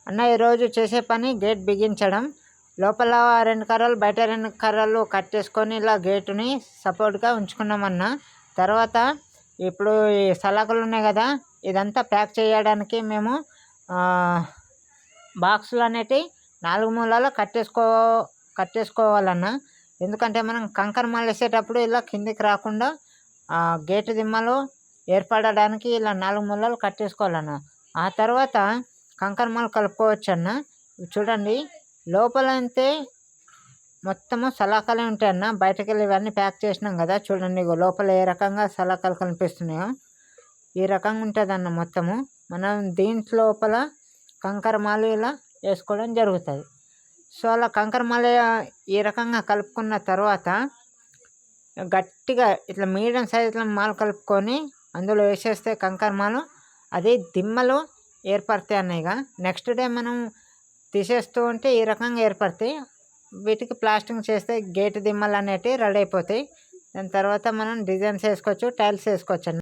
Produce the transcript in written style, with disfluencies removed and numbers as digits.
అన్న ఈరోజు చేసే పని గేట్ బిగించడం. లోపల 2 కర్రలు బయట 2 కర్రలు కట్టేసుకొని ఇలా గేటుని సపోర్ట్గా ఉంచుకున్నామన్న. తర్వాత ఇప్పుడు ఈ సలాకులు ఉన్నాయి కదా, ఇదంతా ప్యాక్ చేయడానికి మేము బాక్సులు అనేటివి 4 మూలలో కట్టేసుకోవాలన్న. ఎందుకంటే మనం కంకర మాలు వేసేటప్పుడు ఇలా కిందికి రాకుండా గేటు దిమ్మలు ఏర్పడడానికి ఇలా 4 మూలలు కట్టేసుకోవాలన్న. ఆ తర్వాత కంకర మాలు కలుపుకోవచ్చు అన్న. చూడండి లోపల అంతే మొత్తము సలాకాలే ఉంటాయి అన్న. బయటకు వెళ్ళి ఇవన్నీ ప్యాక్ చేసినాం కదా, చూడండి లోపల ఏ రకంగా సలాకాలు కనిపిస్తున్నాయో ఈ రకంగా ఉంటుంది అన్న. మొత్తము మనం దీంట్లోపల కంకర మాలు ఇలా వేసుకోవడం జరుగుతుంది. సో అలా కంకర మాల ఈ రకంగా కలుపుకున్న తర్వాత గట్టిగా ఇట్లా మీడియం సైజులో మాలు కలుపుకొని అందులో వేసేస్తే కంకర మాలు అది దిమ్మలు ఏర్పడతాయి అన్నయ్య. నెక్స్ట్ డే మనం తీసేస్తూ ఉంటే ఈ రకంగా ఏర్పడతాయి. వీటికి ప్లాస్టింగ్ చేస్తే గేట్ దిమ్మలు అనేటివి రెడీ అయిపోతాయి. దాని తర్వాత మనం డిజైన్స్ వేసుకోవచ్చు, టైల్స్ వేసుకోవచ్చు అన్న.